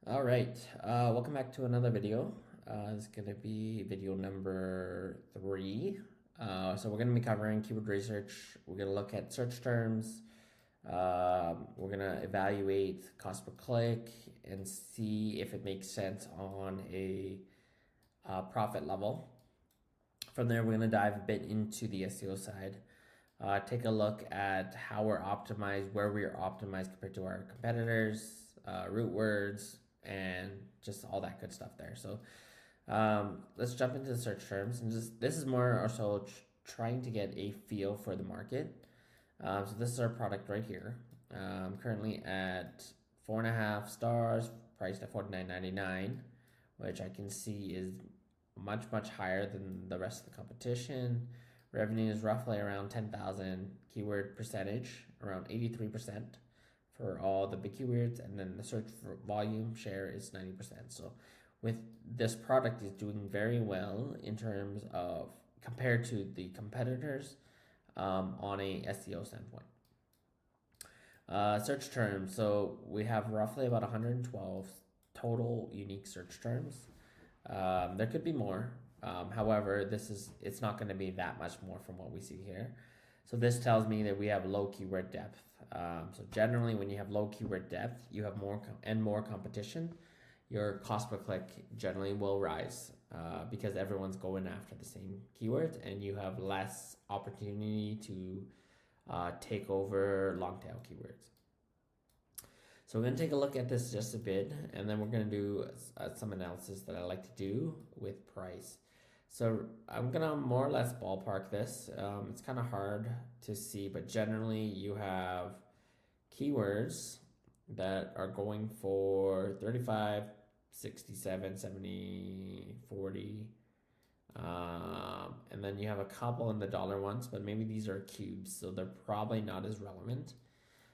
All right, welcome back to another video. It's going to be video number 3. So we're going to be covering keyword research. We're going to look at search terms. We're going to evaluate cost per click and see if it makes sense on a profit level. From there, we're going to dive a bit into the SEO side. Take a look at how we're optimized, where we are optimized compared to our competitors, root words, and just all that good stuff there. So let's jump into the search terms, and just this is more or so trying to get a feel for the market. So this is our product right here. Currently at 4.5 stars, priced at $49.99, which I can see is much higher than the rest of the competition. Revenue is roughly around 10,000. Keyword percentage around 83% for all the big keywords, and then the search for volume share is 90%. So with this product is doing very well in terms of compared to the competitors on a SEO standpoint. Search terms. So we have roughly about 112 total unique search terms. There could be more. However, it's not going to be that much more from what we see here. So this tells me that we have low keyword depth. So generally, when you have low keyword depth, you have more competition. Your cost per click generally will rise because everyone's going after the same keywords, and you have less opportunity to take over long tail keywords. So we're going to take a look at this just a bit, and then we're going to do some analysis that I like to do with price. So I'm going to more or less ballpark this. It's kind of hard to see, but generally you have keywords that are going for 35, 67, 70, 40. And then you have a couple in the dollar ones, but maybe these are cubes, so they're probably not as relevant.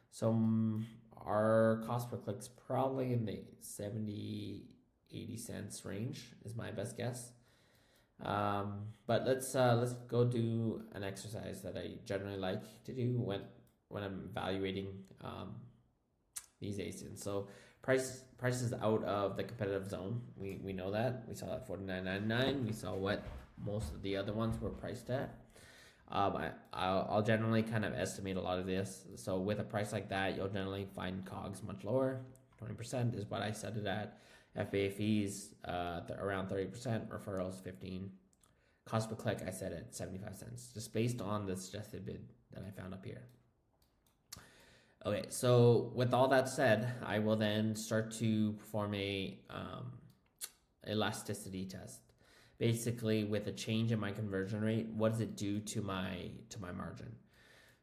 So our cost per click is probably in the 70, 80 cents range is my best guess. But let's go do an exercise that I generally like to do when I'm evaluating these ASINs. So price is out of the competitive zone. We know that. We saw that $49.99. We saw what most of the other ones were priced at. I'll generally kind of estimate a lot of this. So with a price like that, you'll generally find COGS much lower. 20% is what I set it at. FBA fees around 30%, referrals 15%. Cost per click I set at 75 cents, just based on the suggested bid that I found up here. Okay, so with all that said, I will then start to perform a elasticity test. Basically, with a change in my conversion rate, what does it do to my margin?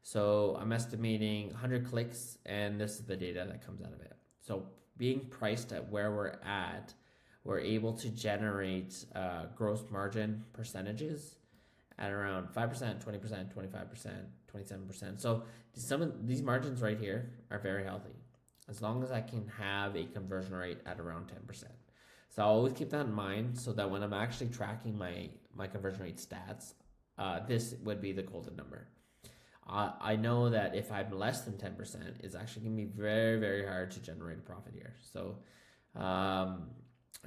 So I'm estimating 100 clicks, and this is the data that comes out of it. So being priced at where we're at, we're able to generate gross margin percentages at around 5%, 20%, 25%, 27%. So some of these margins right here are very healthy, as long as I can have a conversion rate at around 10%. So I'll always keep that in mind, so that when I'm actually tracking my conversion rate stats, this would be the golden number. I know that if I'm less than 10%, it's actually going to be very hard to generate a profit here. So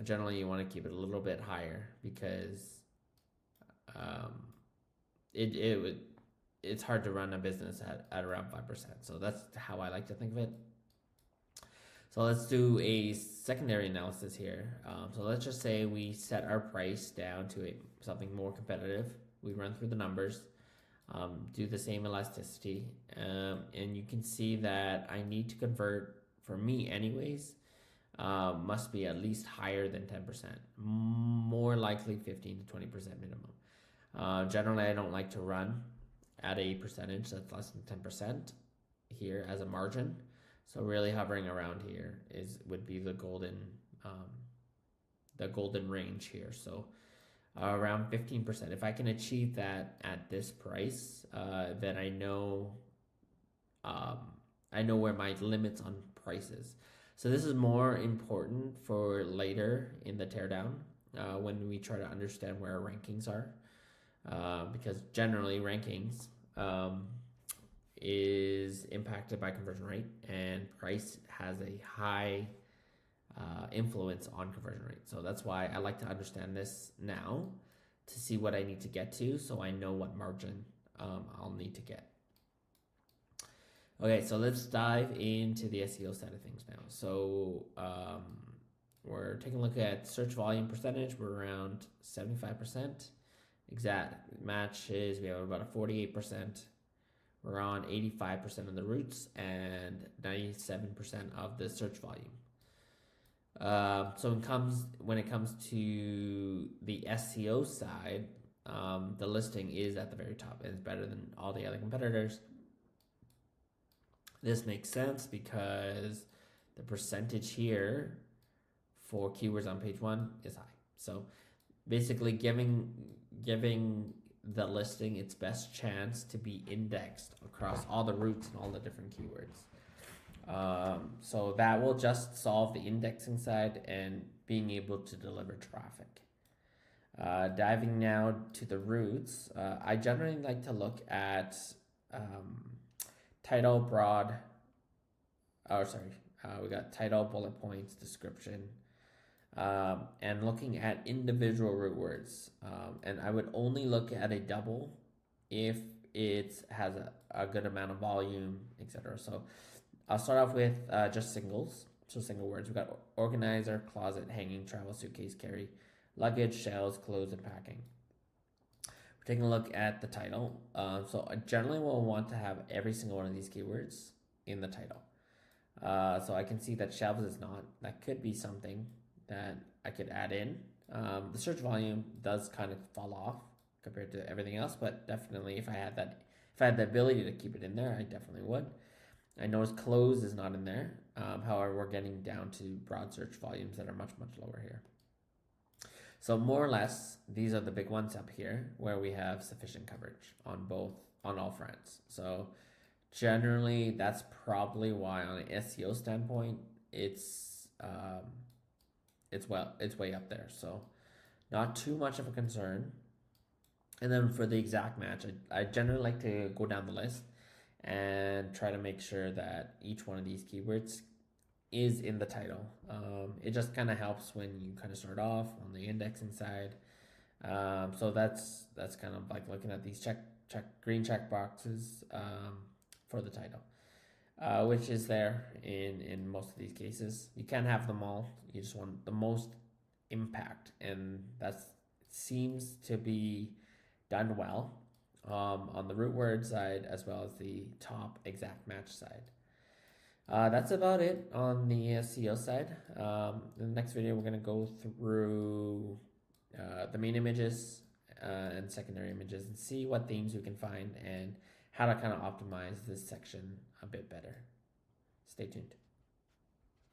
generally you want to keep it a little bit higher, because it's hard to run a business at around 5%. So that's how I like to think of it. So let's do a secondary analysis here. So let's just say we set our price down to something more competitive. We run through the numbers, do the same elasticity, and you can see that I need to convert, for me anyways, must be at least higher than 10%, more likely 15 to 20% minimum. Generally, I don't like to run at a percentage that's less than 10% here as a margin. So really hovering around here would be the golden range here. So around 15%. If I can achieve that at this price, then I know where my limits on price is. So this is more important for later in the teardown when we try to understand where our rankings are, because generally rankings is impacted by conversion rate, and price has a high influence on conversion rate. So that's why I like to understand this now to see what I need to get to, so I know what margin I'll need to get. Okay, so let's dive into the SEO side of things now. So we're taking a look at search volume percentage. We're around 75%. Exact matches, we have about a 48%. We're on 85% of the routes and 97% of the search volume. So when it comes to the SEO side, the listing is at the very top and it's better than all the other competitors. This makes sense because the percentage here for keywords on page 1 is high. So basically giving the listing its best chance to be indexed across all the routes and all the different keywords. So that will just solve the indexing side and being able to deliver traffic. Diving now to the routes, I generally like to look at title, broad, we got title, bullet points, description, and looking at individual root words. And I would only look at a double if it has a good amount of volume, etc. So I'll start off with just singles, so single words. We got organizer, closet, hanging, travel, suitcase, carry, luggage, shelves, clothes, and packing. We're taking a look at the title. So I generally will want to have every single one of these keywords in the title. So I can see that shelves is not. That could be something that I could add in. The search volume does kind of fall off compared to everything else, but definitely if I had the ability to keep it in there, I definitely would. I notice clothes is not in there. However, we're getting down to broad search volumes that are much lower here. So more or less, these are the big ones up here where we have sufficient coverage on all fronts. So generally, that's probably why on an SEO standpoint, it's way up there. So not too much of a concern. And then for the exact match, I generally like to go down the list and try to make sure that each one of these keywords is in the title. It just kind of helps when you kind of start off on the indexing side. So that's kind of like looking at these green check boxes for the title, which is there in most of these cases. You can't have them all. You just want the most impact, and that seems to be done well on the root word side as well as the top exact match side. That's about it on the SEO side. In the next video, we're going to go through the main images and secondary images and see what themes we can find and how to kind of optimize this section a bit better. Stay tuned.